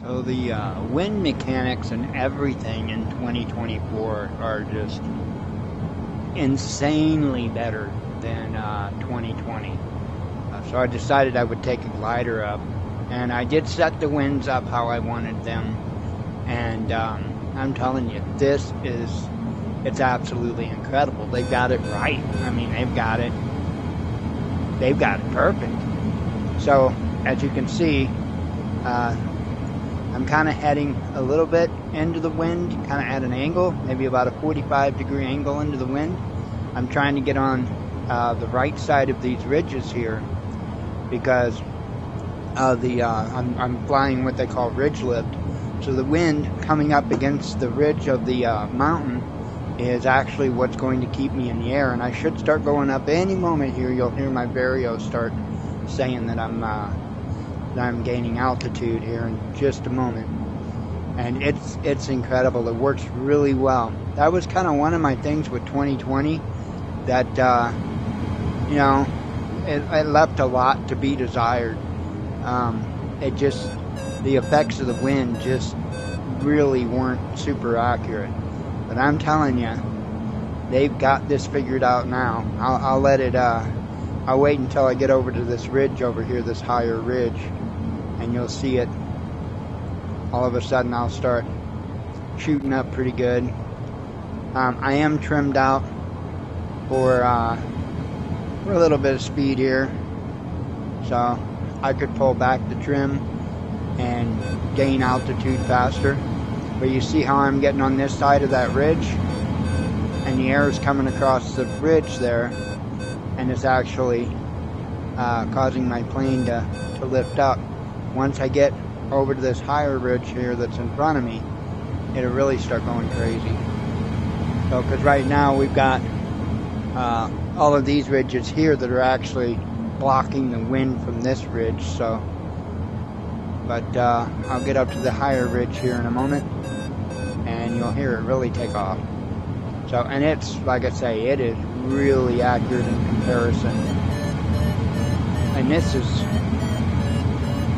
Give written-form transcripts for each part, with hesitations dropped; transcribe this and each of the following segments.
So the wind mechanics and everything in 2024 are just insanely better than 2020. So I decided I would take a glider up, and I did set the winds up how I wanted them, and I'm telling you, it's absolutely incredible. They've got it right. I mean, they've got it perfect. So as you can see, I'm kind of heading a little bit into the wind, kind of at an angle, maybe about a 45-degree angle into the wind. I'm trying to get on the right side of these ridges here, because I'm flying what they call ridge lift. So the wind coming up against the ridge of the mountain is actually what's going to keep me in the air, and I should start going up any moment here. You'll hear my Vario start saying that I'm gaining altitude here in just a moment, and it's incredible. It works really well. That was kind of one of my things with 2020, that you know, it left a lot to be desired. The effects of the wind just really weren't super accurate. But I'm telling you, they've got this figured out now. I'll wait until I get over to this ridge over here, this higher ridge, and you'll see it. All of a sudden I'll start shooting up pretty good. I am trimmed out for a little bit of speed here, so I could pull back the trim and gain altitude faster. But you see how I'm getting on this side of that ridge, and the air is coming across the ridge there, and it's actually causing my plane to lift up. Once I get over to this higher ridge here that's in front of me, it'll really start going crazy. So, because right now we've got all of these ridges here that are actually blocking the wind from this ridge. So, but I'll get up to the higher ridge here in a moment, and you'll hear it really take off. So, and it's, like I say, it is really accurate in comparison. And this is,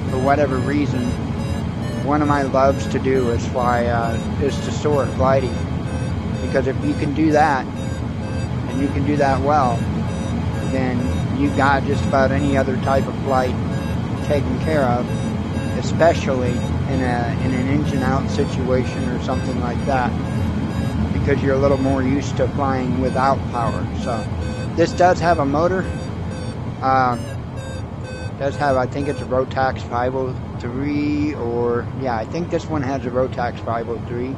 for whatever reason, one of my loves to do is to soar gliding. Because if you can do that, and you can do that well, then you got just about any other type of flight taken care of, especially in an engine out situation or something like that, because you're a little more used to flying without power. So this does have a motor. Does have, I think it's a Rotax 503, or yeah, I think this one has a Rotax 503.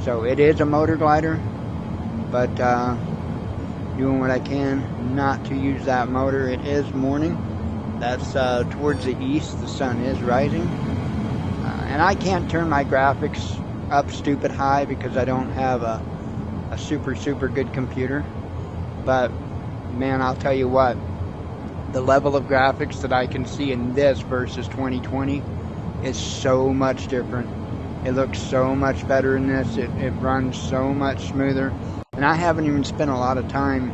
So it is a motor glider, but doing what I can not to use that motor. It is morning. That's towards the east. The sun is rising, and I can't turn my graphics up stupid high because I don't have a super good computer. But man, I'll tell you what, the level of graphics that I can see in this versus 2020 is so much different. It looks so much better in this. It runs so much smoother. And I haven't even spent a lot of time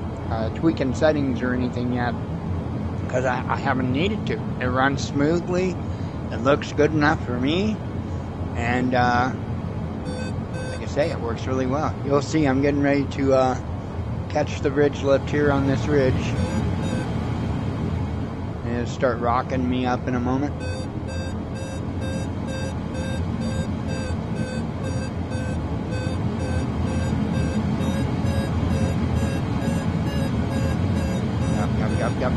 tweaking settings or anything yet, because I haven't needed to. It runs smoothly. It looks good enough for me. And like I say, it works really well. You'll see I'm getting ready to catch the ridge lift here on this ridge. And it'll start rocking me up in a moment. Yep. I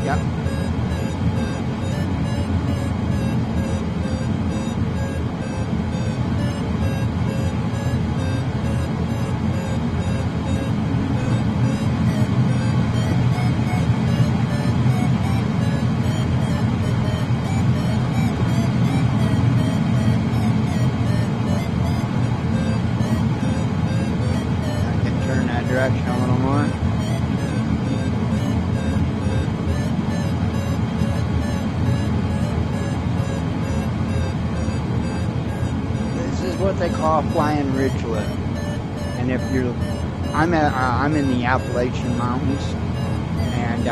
can turn that direction a little more. What they call flying ridge lift. And if you're, I'm in the Appalachian Mountains, and you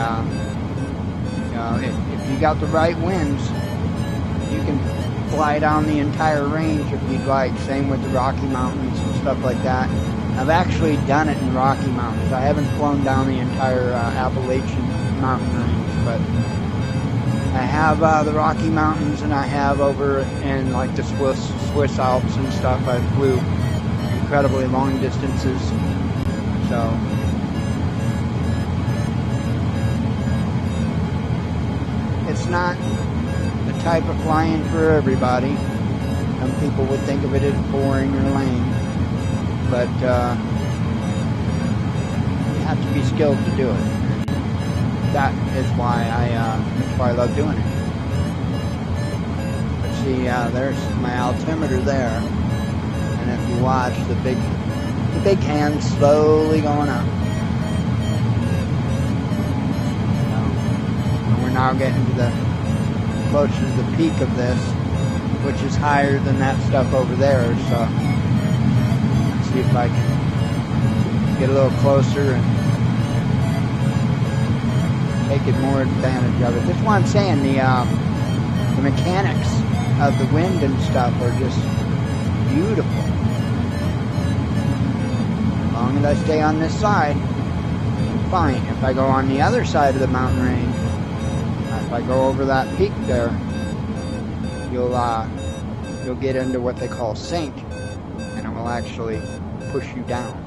know, if you got the right winds, you can fly down the entire range if you'd like. Same with the Rocky Mountains and stuff like that. I've actually done it in Rocky Mountains. I haven't flown down the entire Appalachian mountain range, but I have the Rocky Mountains, and I have over in like the Swiss Alps and stuff. I flew incredibly long distances. So it's not the type of flying for everybody. Some people would think of it as boring or lame, but you have to be skilled to do it. That is why I love doing it. But see, there's my altimeter there, and if you watch the big hand slowly going up. And we're now getting to the closer to the peak of this, which is higher than that stuff over there. So let's see if I can get a little closer and take it more advantage of it. That's why I'm saying the mechanics of the wind and stuff are just beautiful. As long as I stay on this side, I'm fine. If I go on the other side of the mountain range, if I go over that peak there, you'll get into what they call sink, and it will actually push you down.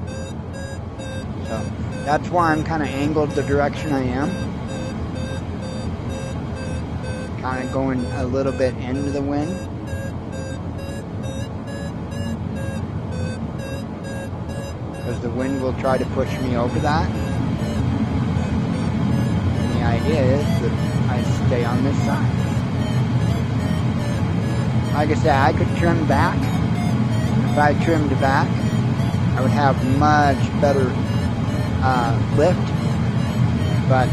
So that's why I'm kind of angled the direction I am. Kind of going a little bit into the wind. Because the wind will try to push me over that. And the idea is that I stay on this side. Like I said, I could trim back. If I trimmed back, I would have much better lift. But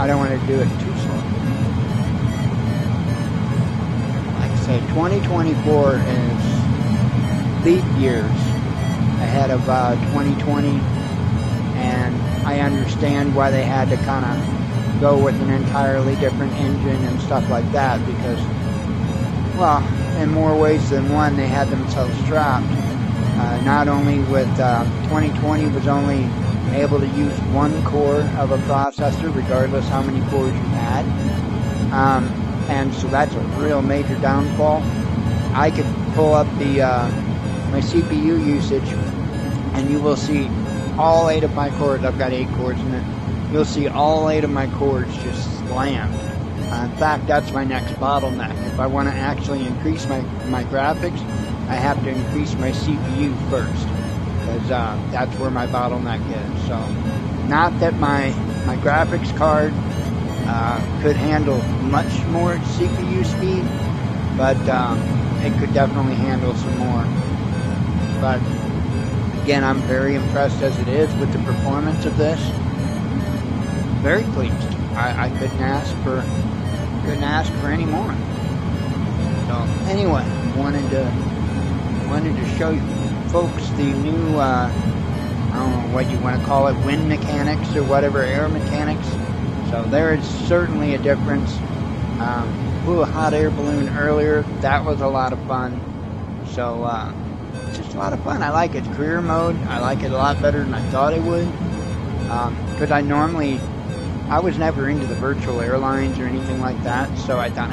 I don't want to do it too slow. Like I say, 2024 is leap years ahead of 2020, and I understand why they had to kind of go with an entirely different engine and stuff like that, because, well, in more ways than one, they had themselves trapped. Not only with 2020 was only able to use one core of a processor regardless how many cores you had, and so that's a real major downfall. I could pull up the my CPU usage, and you will see all 8 of my cores. I've got 8 cores in it. You'll see all 8 of my cores just slammed. In fact, that's my next bottleneck. If I want to actually increase my graphics, I have to increase my CPU first, because that's where my bottleneck is. So, not that my graphics card could handle much more CPU speed, but it could definitely handle some more. But again, I'm very impressed as it is with the performance of this. Very pleased. I couldn't ask for any more. So anyway, wanted to show you folks the new I don't know what you want to call it, wind mechanics or whatever, air mechanics. So there is certainly a difference. Flew a hot air balloon earlier. That was a lot of fun. So it's just a lot of fun. I like it. Career mode, I like it a lot better than I thought I would. Because I was never into the virtual airlines or anything like that. So I thought,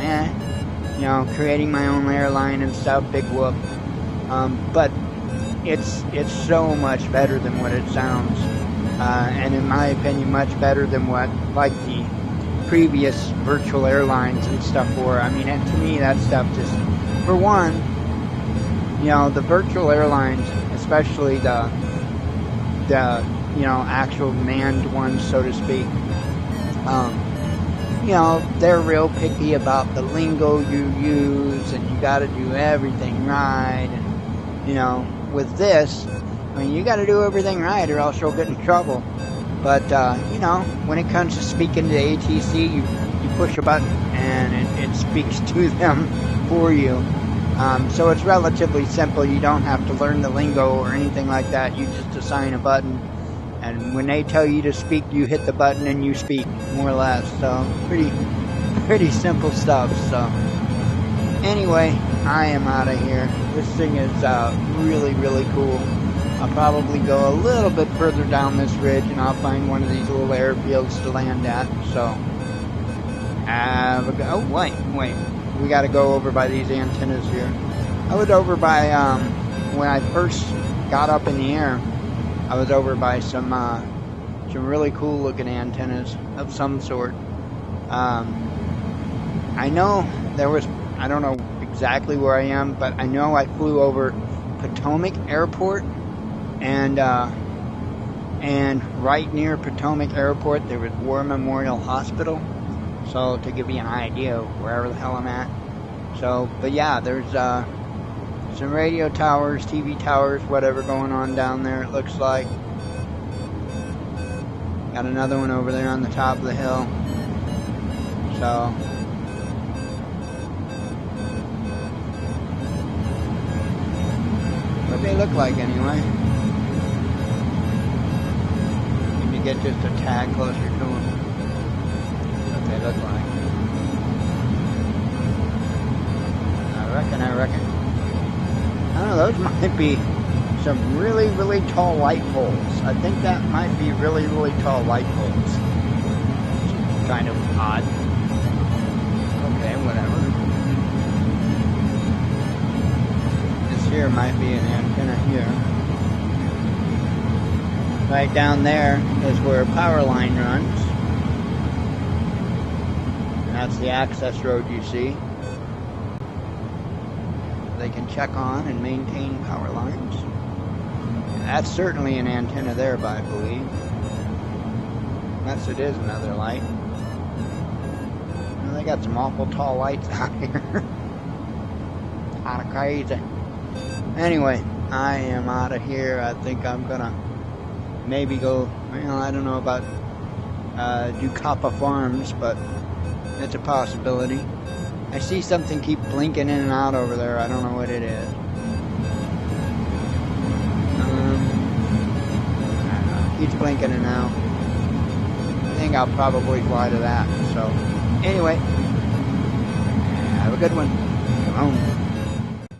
creating my own airline and stuff, big whoop. But it's so much better than what it sounds. And in my opinion, much better than what, like, the previous virtual airlines and stuff were. I mean, to me, that stuff just, for one, the virtual airlines, especially the actual manned ones, so to speak, they're real picky about the lingo you use, and you got to do everything right. And with this, I mean, you got to do everything right, or else you'll get in trouble. But when it comes to speaking to ATC, you push a button and it speaks to them for you. So it's relatively simple. You don't have to learn the lingo or anything like that. You just assign a button, and when they tell you to speak, you hit the button and you speak, more or less. So pretty pretty simple stuff. So anyway, I am out of here. This thing is really, really cool. I'll probably go a little bit further down this ridge and I'll find one of these little airfields to land at. So, oh, wait. We got to go over by these antennas here. I was over by, when I first got up in the air, I was over by some really cool looking antennas of some sort. I know there was, I don't know exactly where I am, but I know I flew over Potomac Airport, and right near Potomac Airport there was War Memorial Hospital. So to give you an idea of wherever the hell I'm at. So, but yeah, there's some radio towers, TV towers, whatever going on down there, it looks like. Got another one over there on the top of the hill. So, what they look like anyway. Need to get just a tad closer to them. What they look like. I reckon. I don't know, those might be some really, really tall light poles. I think that might be really, really tall light poles. It's kind of odd. Okay, whatever. This here might be an antenna here. Right down there is where a power line runs. And that's the access road you see. They can check on and maintain power lines. That's certainly an antenna there, I believe. Yes, it is another light. Well, they got some awful tall lights out here. Kind of crazy. Anyway, I am out of here. I think I'm gonna maybe go, well, I don't know about Ducapa Farms, but it's a possibility. I see something keep blinking in and out over there. I don't know what it is. I don't know. Keeps blinking in and out. I think I'll probably fly to that. So, anyway, have a good one. Come on.